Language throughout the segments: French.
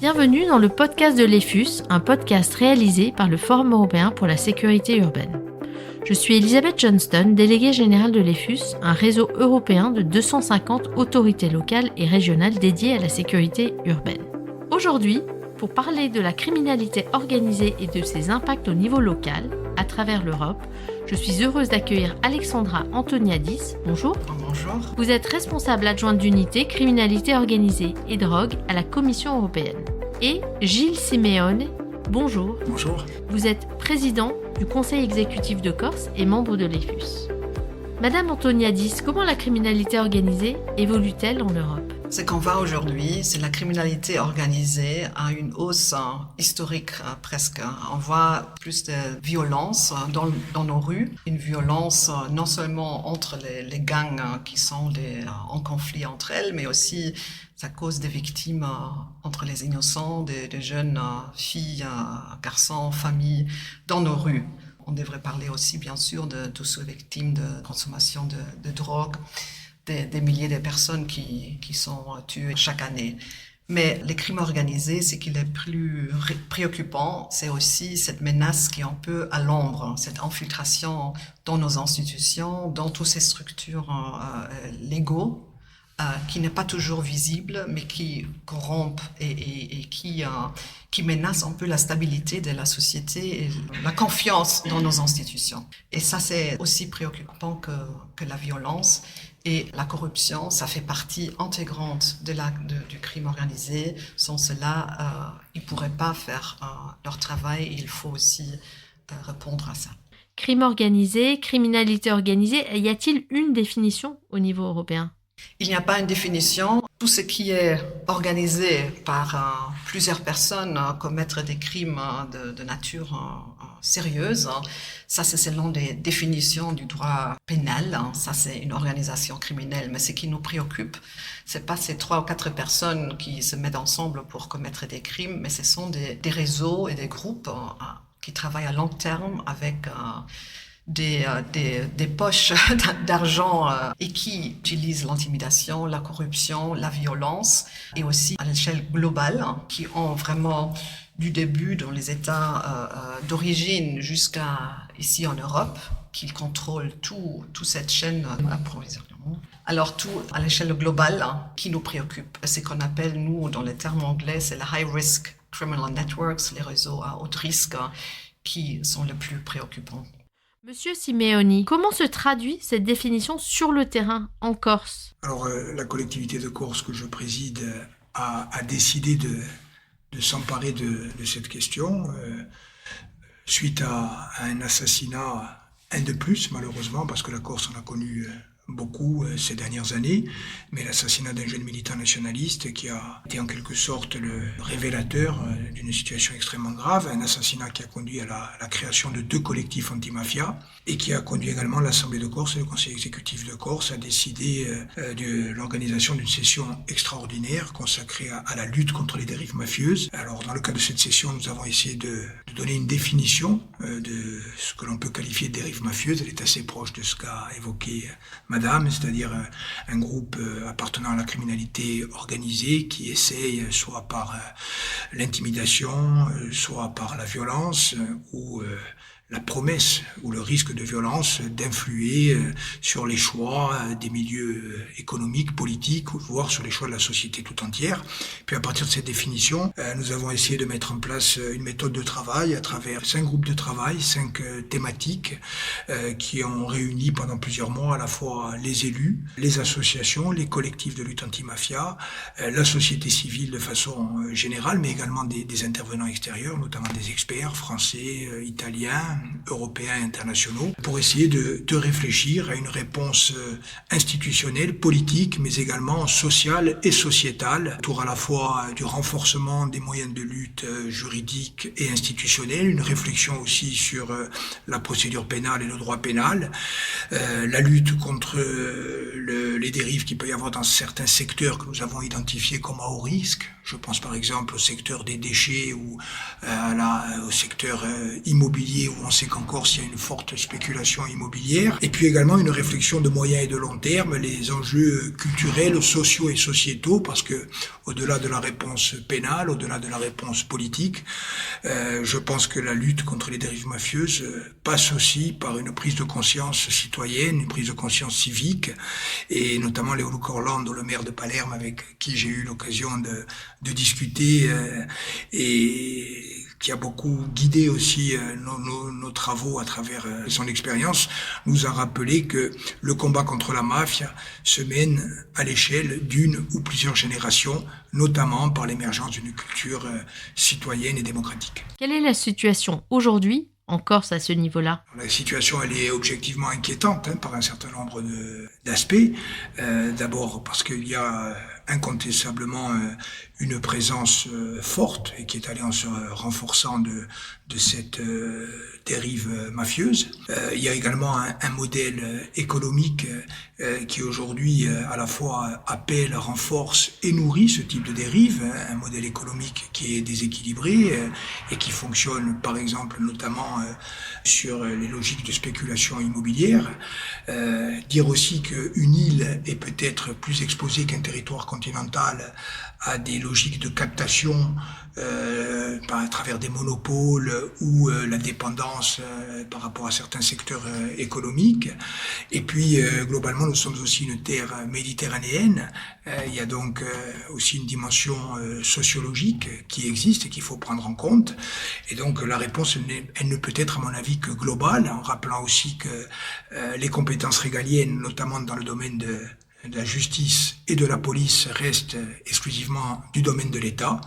Bienvenue dans le podcast de l'EFUS, un podcast réalisé par le Forum européen pour la sécurité urbaine. Je suis Elisabeth Johnston, déléguée générale de l'EFUS, un réseau européen de 250 autorités locales et régionales dédiées à la sécurité urbaine. Aujourd'hui, pour parler de la criminalité organisée et de ses impacts au niveau local, à travers l'Europe, je suis heureuse d'accueillir Alexandra Antoniadis. Bonjour. Bonjour. Vous êtes responsable adjointe d'unité criminalité organisée et drogue à la Commission européenne. Et Gilles Simeone. Bonjour. Bonjour. Vous êtes président du Conseil exécutif de Corse et membre de l'EFUS. Madame Antoniadis, comment la criminalité organisée évolue-t-elle en Europe ? Ce qu'on voit aujourd'hui, c'est la criminalité organisée à une hausse historique presque. On voit plus de violence dans nos rues, une violence non seulement entre les gangs qui sont en conflit entre elles, mais aussi ça cause des victimes entre les innocents, des jeunes filles, garçons, familles dans nos rues. On devrait parler aussi, bien sûr, de tous ceux victimes de consommation de drogue, des milliers de personnes qui sont tuées chaque année. Mais les crimes organisés, ce qui est plus préoccupant, c'est aussi cette menace qui est un peu à l'ombre, cette infiltration dans nos institutions, dans toutes ces structures légaux, qui n'est pas toujours visible, mais qui corrompent et qui menacent un peu la stabilité de la société et la confiance dans nos institutions. Et ça, c'est aussi préoccupant que la violence et la corruption. Ça fait partie intégrante du crime organisé. Sans cela, ils ne pourraient pas faire leur travail. Il faut aussi répondre à ça. Crime organisé, criminalité organisée, y a-t-il une définition au niveau européen ? Il n'y a pas une définition. Tout ce qui est organisé par plusieurs personnes commettre des crimes de nature sérieuse, ça c'est selon des définitions du droit pénal. Ça c'est une organisation criminelle. Mais ce qui nous préoccupe, c'est pas ces 3 ou 4 personnes qui se mettent ensemble pour commettre des crimes, mais ce sont des réseaux et des groupes qui travaillent à long terme avec des poches d'argent et qui utilisent l'intimidation, la corruption, la violence et aussi à l'échelle globale, qui ont vraiment du début dans les États d'origine jusqu'à ici en Europe, qui contrôlent toute cette chaîne d'approvisionnement. Alors tout à l'échelle globale qui nous préoccupe, c'est ce qu'on appelle, nous, dans les termes anglais, c'est les high risk criminal networks, les réseaux à haut risque qui sont les plus préoccupants. Monsieur Simeoni, comment se traduit cette définition sur le terrain en Corse ? Alors, la collectivité de Corse que je préside a décidé de s'emparer de cette question suite à un assassinat, un de plus malheureusement, parce que la Corse en a connu beaucoup ces dernières années, mais l'assassinat d'un jeune militant nationaliste qui a été en quelque sorte le révélateur d'une situation extrêmement grave, un assassinat qui a conduit à la création de 2 collectifs anti-mafia et qui a conduit également l'Assemblée de Corse et le Conseil exécutif de Corse à décider de l'organisation d'une session extraordinaire consacrée à la lutte contre les dérives mafieuses. Alors dans le cadre de cette session, nous avons essayé de donner une définition de ce que l'on peut qualifier de dérive mafieuse. Elle est assez proche de ce qu'a évoqué Madame, c'est-à-dire un groupe appartenant à la criminalité organisée qui essaye, soit par l'intimidation, soit par la violence, ou la promesse ou le risque de violence d'influer sur les choix des milieux économiques, politiques, voire sur les choix de la société tout entière. Puis à partir de cette définition, nous avons essayé de mettre en place une méthode de travail à travers 5 groupes de travail, 5 thématiques qui ont réuni pendant plusieurs mois à la fois les élus, les associations, les collectifs de lutte anti-mafia, la société civile de façon générale, mais également des intervenants extérieurs, notamment des experts français, italiens, européens, internationaux, pour essayer de réfléchir à une réponse institutionnelle, politique, mais également sociale et sociétale, autour à la fois du renforcement des moyens de lutte juridiques et institutionnels, une réflexion aussi sur la procédure pénale et le droit pénal, la lutte contre les dérives qu'il peut y avoir dans certains secteurs que nous avons identifiés comme à haut risque. Je pense par exemple au secteur des déchets ou au secteur immobilier où on sait qu'en Corse, il y a une forte spéculation immobilière. Et puis également une réflexion de moyen et de long terme, les enjeux culturels, sociaux et sociétaux, parce que au-delà de la réponse pénale, au-delà de la réponse politique, je pense que la lutte contre les dérives mafieuses passe aussi par une prise de conscience citoyenne, une prise de conscience civique, et notamment Léo Luca Orlando, le maire de Palerme, avec qui j'ai eu l'occasion de discuter, et qui a beaucoup guidé aussi nos travaux à travers son expérience, nous a rappelé que le combat contre la mafia se mène à l'échelle d'une ou plusieurs générations, notamment par l'émergence d'une culture citoyenne et démocratique. Quelle est la situation aujourd'hui en Corse à ce niveau-là? La situation, elle est objectivement inquiétante par un certain nombre d'aspects. D'abord parce qu'il y a incontestablement une présence forte et qui est allée en se renforçant de cette dérive mafieuse. Il y a également un modèle économique qui aujourd'hui à la fois appelle, renforce et nourrit ce type de dérive, un modèle économique qui est déséquilibré et qui fonctionne par exemple notamment sur les logiques de spéculation immobilière. Dire aussi qu'une île est peut-être plus exposée qu'un territoire continental à des logiques de captation à travers des monopoles ou la dépendance par rapport à certains secteurs économiques. Et puis globalement, nous sommes aussi une terre méditerranéenne. Il y a donc aussi une dimension sociologique qui existe et qu'il faut prendre en compte. Et donc la réponse, elle ne peut être à mon avis que globale, en rappelant aussi que les compétences régaliennes, notamment dans le domaine de la justice et de la police, restent exclusivement du domaine de l'État,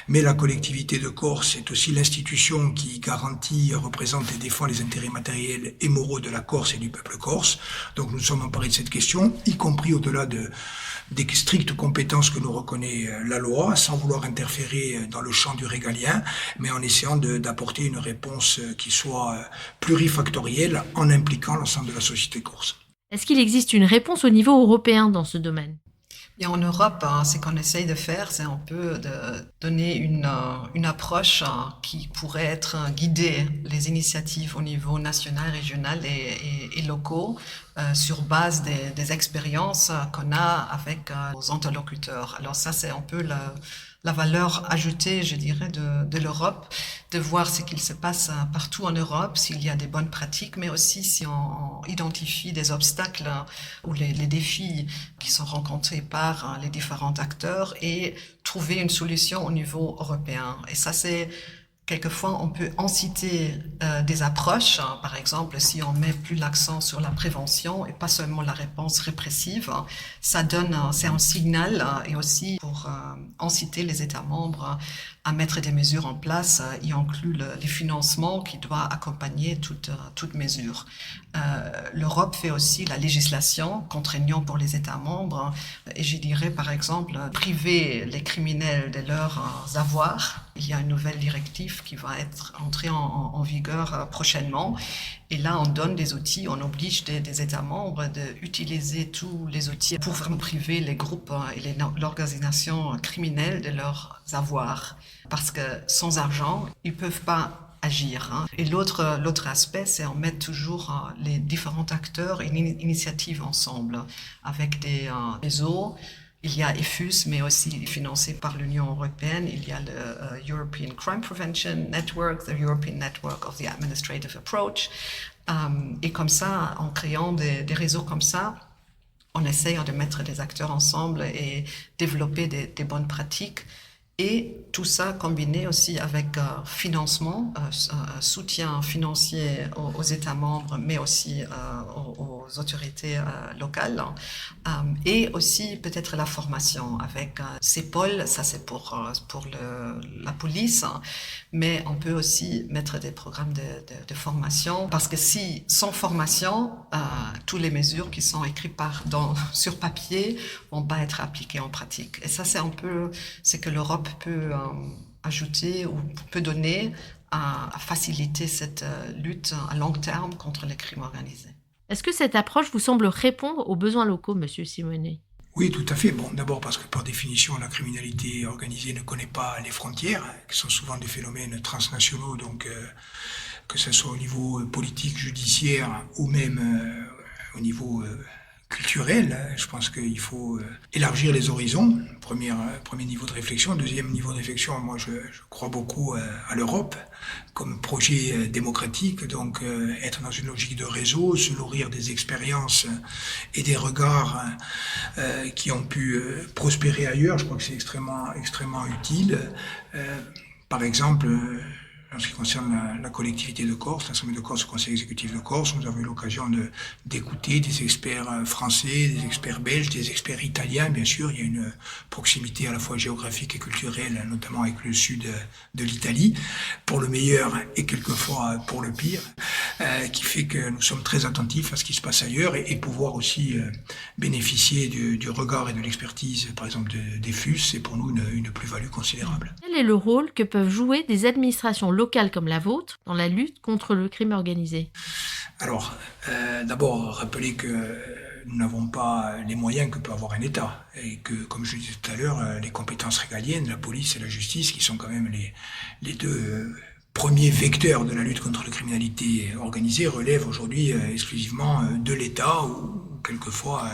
mais la collectivité de Corse est aussi l'institution qui garantit, représente et défend les intérêts matériels et moraux de la Corse et du peuple corse. Donc nous sommes emparés de cette question, y compris au-delà des strictes compétences que nous reconnaît la loi, sans vouloir interférer dans le champ du régalien, mais en essayant d'apporter une réponse qui soit plurifactorielle en impliquant l'ensemble de la société corse. Est-ce qu'il existe une réponse au niveau européen dans ce domaine? Et en Europe, ce qu'on essaye de faire, c'est un peu de donner une approche qui pourrait être guider les initiatives au niveau national, régional et locaux sur base des expériences qu'on a avec nos interlocuteurs. Alors ça, c'est un peu la valeur ajoutée, je dirais, de l'Europe, de voir ce qu'il se passe partout en Europe, s'il y a des bonnes pratiques, mais aussi si on identifie des obstacles ou les défis qui sont rencontrés par les différents acteurs et trouver une solution au niveau européen. Et ça, c'est quelquefois, on peut inciter des approches. Par exemple, si on met plus l'accent sur la prévention et pas seulement la réponse répressive, ça donne, c'est un signal et aussi pour inciter les États membres à mettre des mesures en place, y inclut les financements qui doivent accompagner toute mesure. L'Europe fait aussi la législation contraignante pour les États membres et je dirais par exemple priver les criminels de leurs avoirs. Il y a une nouvelle directive qui va être entrée en vigueur prochainement et là on donne des outils, on oblige des États membres d'utiliser tous les outils pour priver les groupes et l'organisation criminelle de leurs avoirs parce que sans argent ils peuvent pas agir. Et l'autre aspect, c'est on met toujours les différents acteurs et initiatives ensemble avec des réseaux. Il y a EFUS, mais aussi financé par l'Union européenne. Il y a le European Crime Prevention Network, the European Network of the Administrative Approach. Et comme ça, en créant des réseaux comme ça, on essaye de mettre des acteurs ensemble et développer des bonnes pratiques. Et tout ça combiné aussi avec financement, soutien financier aux États membres, mais aussi aux autorités locales. Et aussi peut-être la formation avec CEPOL, ça c'est pour la police, mais on peut aussi mettre des programmes de formation, parce que si sans formation, toutes les mesures qui sont écrites sur papier vont pas être appliquées en pratique. Et ça c'est un peu ce que l'Europe peut ajouter ou peut donner à faciliter cette lutte à long terme contre les crimes organisés. Est-ce que cette approche vous semble répondre aux besoins locaux, Monsieur Simonet? Oui, tout à fait. Bon, d'abord parce que par définition, la criminalité organisée ne connaît pas les frontières, qui sont souvent des phénomènes transnationaux, donc que ce soit au niveau politique, judiciaire ou même au niveau culturel. Je pense qu'il faut élargir les horizons. Premier niveau de réflexion. Deuxième niveau de réflexion, moi je crois beaucoup à l'Europe comme projet démocratique. Donc être dans une logique de réseau, se nourrir des expériences et des regards qui ont pu prospérer ailleurs. Je crois que c'est extrêmement utile. Par exemple, en ce qui concerne la collectivité de Corse, l'Assemblée de Corse, le Conseil exécutif de Corse, nous avons eu l'occasion d'écouter des experts français, des experts belges, des experts italiens, bien sûr. Il y a une proximité à la fois géographique et culturelle, notamment avec le sud de l'Italie, pour le meilleur et quelquefois pour le pire, qui fait que nous sommes très attentifs à ce qui se passe ailleurs et pouvoir aussi bénéficier du regard et de l'expertise, par exemple, des FUS, c'est pour nous une plus-value considérable. Quel est le rôle que peuvent jouer des administrations locales comme la vôtre dans la lutte contre le crime organisé ? Alors, d'abord, rappeler que nous n'avons pas les moyens que peut avoir un État et que, comme je le disais tout à l'heure, les compétences régaliennes, la police et la justice, qui sont quand même les deux premiers vecteurs de la lutte contre la criminalité organisée, relèvent aujourd'hui exclusivement de l'État ou quelquefois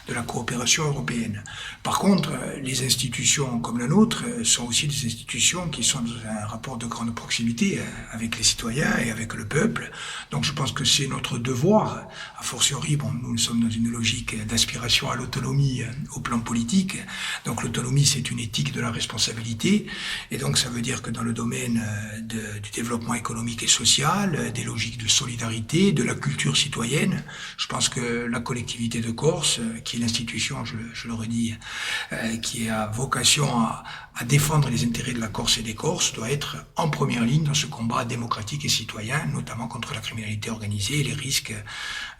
de la coopération européenne. Par contre, les institutions comme la nôtre sont aussi des institutions qui sont dans un rapport de grande proximité avec les citoyens et avec le peuple. Donc je pense que c'est notre devoir, a fortiori, nous sommes dans une logique d'aspiration à l'autonomie au plan politique. Donc l'autonomie, c'est une éthique de la responsabilité. Et donc ça veut dire que dans le domaine du développement économique et social, des logiques de solidarité, de la culture citoyenne, je pense que la collectivité de Corse, qui est l'institution, je le redis, qui a vocation à défendre les intérêts de la Corse et des Corses, doit être en première ligne dans ce combat démocratique et citoyen, notamment contre la criminalité organisée et les risques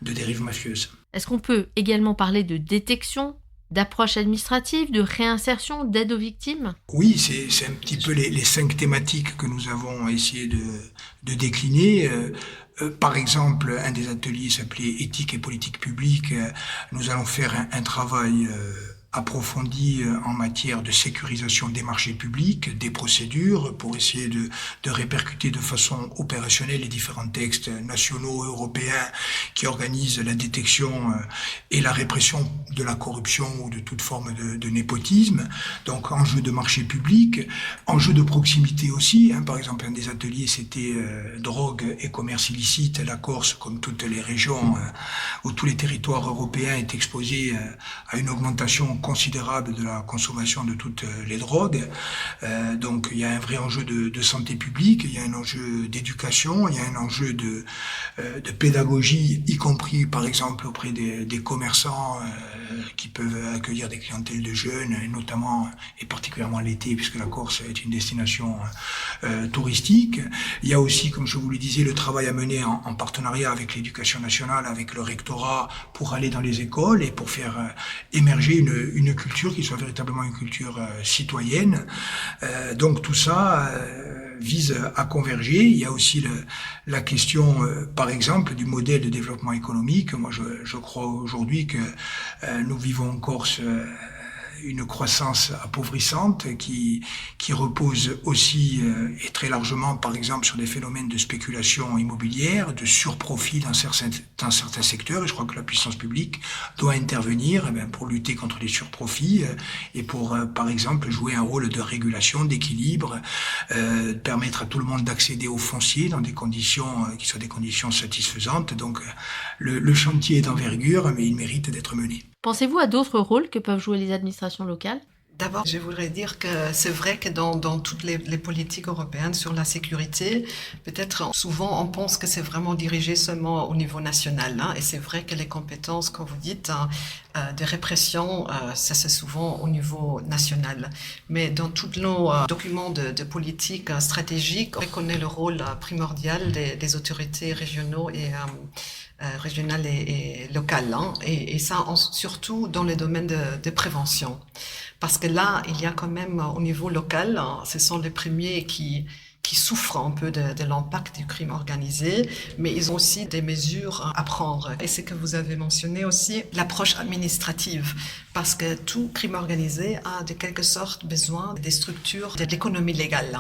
de dérive mafieuse. Est-ce qu'on peut également parler de détection, d'approche administrative, de réinsertion, d'aide aux victimes ? Oui, c'est un petit peu les 5 thématiques que nous avons essayé de décliner. Par exemple, un des ateliers s'appelait Éthique et politique publique. Nous allons faire un travail approfondie en matière de sécurisation des marchés publics, des procédures, pour essayer de répercuter de façon opérationnelle les différents textes nationaux, européens, qui organisent la détection et la répression de la corruption ou de toute forme de népotisme. Donc, enjeu de marché public, enjeu de proximité aussi. Par exemple, un des ateliers, c'était drogue et commerce illicite. La Corse, comme toutes les régions où tous les territoires européens est exposé à une augmentation considérable de la consommation de toutes les drogues. Donc il y a un vrai enjeu de santé publique, il y a un enjeu d'éducation, il y a un enjeu de pédagogie, y compris par exemple auprès des commerçants qui peuvent accueillir des clientèles de jeunes, et notamment et particulièrement l'été, puisque la Corse est une destination touristique. Il y a aussi, comme je vous le disais, le travail à mener en partenariat avec l'éducation nationale, avec le rectorat, pour aller dans les écoles et pour faire émerger une culture qui soit véritablement une culture citoyenne. Donc tout ça vise à converger. Il y a aussi la question, par exemple, du modèle de développement économique. Moi, je crois aujourd'hui que nous vivons en Corse une croissance appauvrissante qui repose aussi et très largement, par exemple, sur des phénomènes de spéculation immobilière, de surprofit dans certains secteurs. Et je crois que la puissance publique doit intervenir pour lutter contre les surprofits et pour, par exemple, jouer un rôle de régulation, d'équilibre, permettre à tout le monde d'accéder au foncier dans des conditions qui soient des conditions satisfaisantes. Donc, le chantier est d'envergure, mais il mérite d'être mené. Pensez-vous à d'autres rôles que peuvent jouer les administrations locales ? D'abord, je voudrais dire que c'est vrai que dans toutes les politiques européennes sur la sécurité, peut-être souvent on pense que c'est vraiment dirigé seulement au niveau national. Et c'est vrai que les compétences, comme vous dites, de répression, ça c'est souvent au niveau national. Mais dans tous nos documents de politique stratégique, on reconnaît le rôle primordial des autorités régionaux régionales et locales. Et ça, surtout dans les domaines de prévention. Parce que là, il y a quand même, au niveau local, ce sont les premiers qui qui souffrent un peu de l'impact du crime organisé, mais ils ont aussi des mesures à prendre. Et c'est que vous avez mentionné aussi l'approche administrative, parce que tout crime organisé a de quelque sorte besoin des structures de l'économie légale,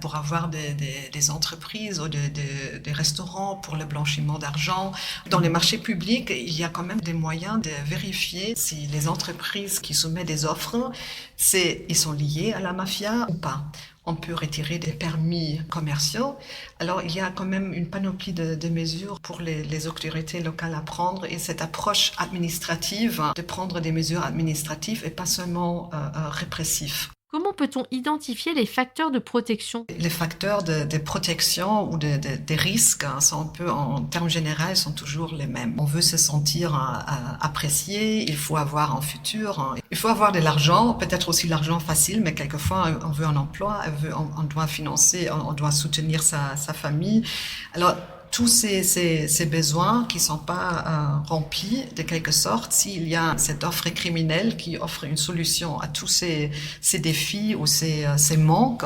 pour avoir des entreprises ou des restaurants pour le blanchiment d'argent. Dans les marchés publics, il y a quand même des moyens de vérifier si les entreprises qui soumettent des offres, ils sont liés à la mafia ou pas. On peut retirer des permis commerciaux. Alors, il y a quand même une panoplie de mesures pour les autorités locales à prendre, et cette approche administrative, de prendre des mesures administratives et pas seulement répressives. Comment peut-on identifier les facteurs de protection ? Les facteurs de protection ou des risques sont un peu, en termes généraux, sont toujours les mêmes. On veut se sentir apprécié, il faut avoir un futur, il faut avoir de l'argent, peut-être aussi l'argent facile, mais quelquefois on veut un emploi, on doit financer, on doit soutenir sa famille. Alors, tous ces besoins qui sont pas remplis de quelque sorte, s'il y a cette offre criminelle qui offre une solution à tous ces défis ou ces manques,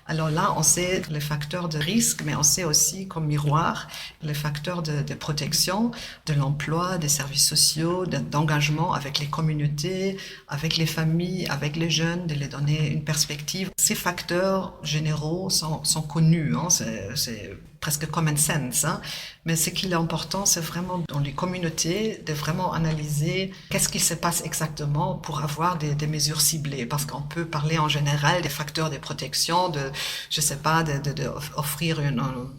alors là, on sait les facteurs de risque, mais on sait aussi comme miroir les facteurs de protection, de l'emploi, des services sociaux, d'engagement avec les communautés, avec les familles, avec les jeunes, de les donner une perspective. Ces facteurs généraux sont connus, c'est presque common sense, mais ce qui est important, c'est vraiment dans les communautés de vraiment analyser qu'est-ce qui se passe exactement pour avoir des mesures ciblées, parce qu'on peut parler en général des facteurs de protection, offrir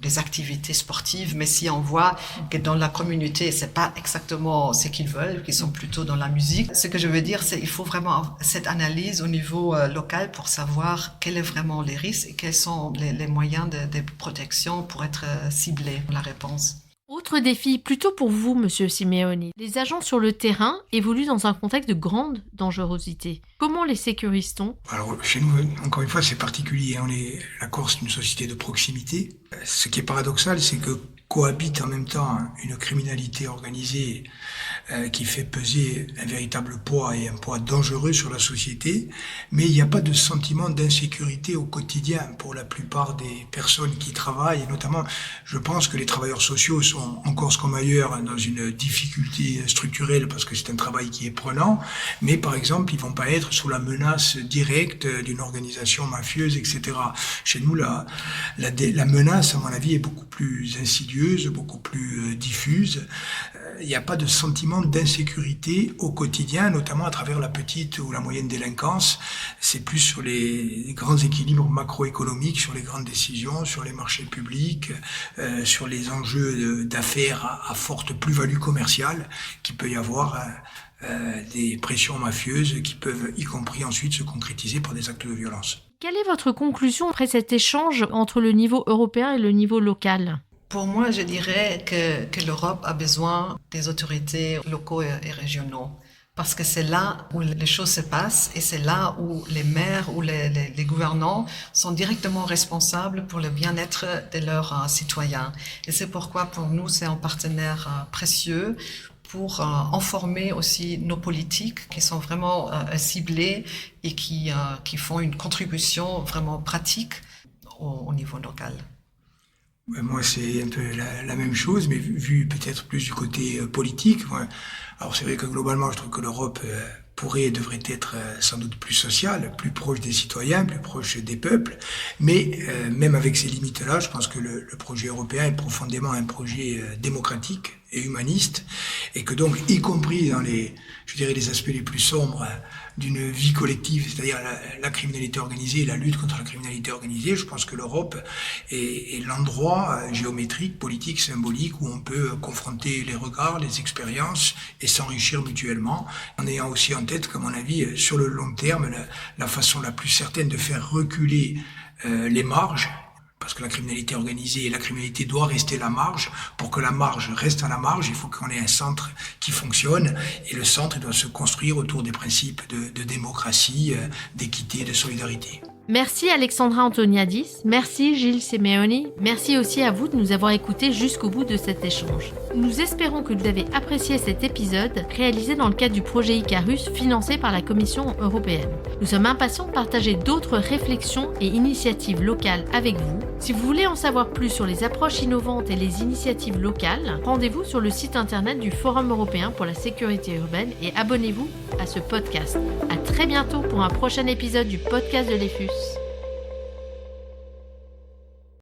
des activités sportives, mais si on voit que dans la communauté, c'est pas exactement ce qu'ils veulent, qu'ils sont plutôt dans la musique, ce que je veux dire, c'est qu'il faut vraiment cette analyse au niveau local pour savoir quels sont vraiment les risques et quels sont les moyens de protection pour être ciblés pour la réponse. Autre défi, plutôt pour vous, Monsieur Simeoni. Les agents sur le terrain évoluent dans un contexte de grande dangerosité. Comment les sécurise-t-on ? Alors, chez nous, encore une fois, c'est particulier. La Corse est une société de proximité. Ce qui est paradoxal, c'est que cohabite en même temps une criminalité organisée qui fait peser un véritable poids et un poids dangereux sur la société, mais il n'y a pas de sentiment d'insécurité au quotidien pour la plupart des personnes qui travaillent, et notamment, je pense que les travailleurs sociaux sont en Corse comme ailleurs dans une difficulté structurelle parce que c'est un travail qui est prenant, mais par exemple, ils vont pas être sous la menace directe d'une organisation mafieuse, etc. Chez nous, la menace, à mon avis, est beaucoup plus insidieuse, beaucoup plus diffuse. Il n'y a pas de sentiment d'insécurité au quotidien, notamment à travers la petite ou la moyenne délinquance. C'est plus sur les grands équilibres macroéconomiques, sur les grandes décisions, sur les marchés publics, sur les enjeux d'affaires à forte plus-value commerciale qu'il peut y avoir des pressions mafieuses qui peuvent y compris ensuite se concrétiser par des actes de violence. Quelle est votre conclusion après cet échange entre le niveau européen et le niveau local ? Pour moi, je dirais que l'Europe a besoin des autorités locaux et régionaux. Parce que c'est là où les choses se passent et c'est là où les maires ou les gouvernants sont directement responsables pour le bien-être de leurs citoyens. Et c'est pourquoi pour nous, c'est un partenaire précieux pour informer aussi nos politiques qui sont vraiment ciblées et qui font une contribution vraiment pratique au niveau local. Moi, c'est un peu la même chose, mais vu peut-être plus du côté politique. Alors, c'est vrai que globalement, je trouve que l'Europe pourrait et devrait être sans doute plus sociale, plus proche des citoyens, plus proche des peuples. Mais même avec ces limites-là, je pense que le projet européen est profondément un projet démocratique et humaniste, et que donc, y compris dans les aspects les plus sombres d'une vie collective, c'est-à-dire la criminalité organisée et la lutte contre la criminalité organisée, je pense que l'Europe est l'endroit géométrique, politique, symbolique où on peut confronter les regards, les expériences et s'enrichir mutuellement, en ayant aussi en tête, qu'à mon avis, sur le long terme, la façon la plus certaine de faire reculer les marges, parce que la criminalité organisée et la criminalité doit rester la marge. Pour que la marge reste à la marge, il faut qu'on ait un centre qui fonctionne, et le centre doit se construire autour des principes de démocratie, d'équité, de solidarité. Merci Alexandra Antoniadis, merci Gilles Simeoni, merci aussi à vous de nous avoir écoutés jusqu'au bout de cet échange. Nous espérons que vous avez apprécié cet épisode réalisé dans le cadre du projet Icarus financé par la Commission européenne. Nous sommes impatients de partager d'autres réflexions et initiatives locales avec vous. Si vous voulez en savoir plus sur les approches innovantes et les initiatives locales, rendez-vous sur le site internet du Forum européen pour la sécurité urbaine et abonnez-vous à ce podcast. À très bientôt pour un prochain épisode du podcast de l'EFUS.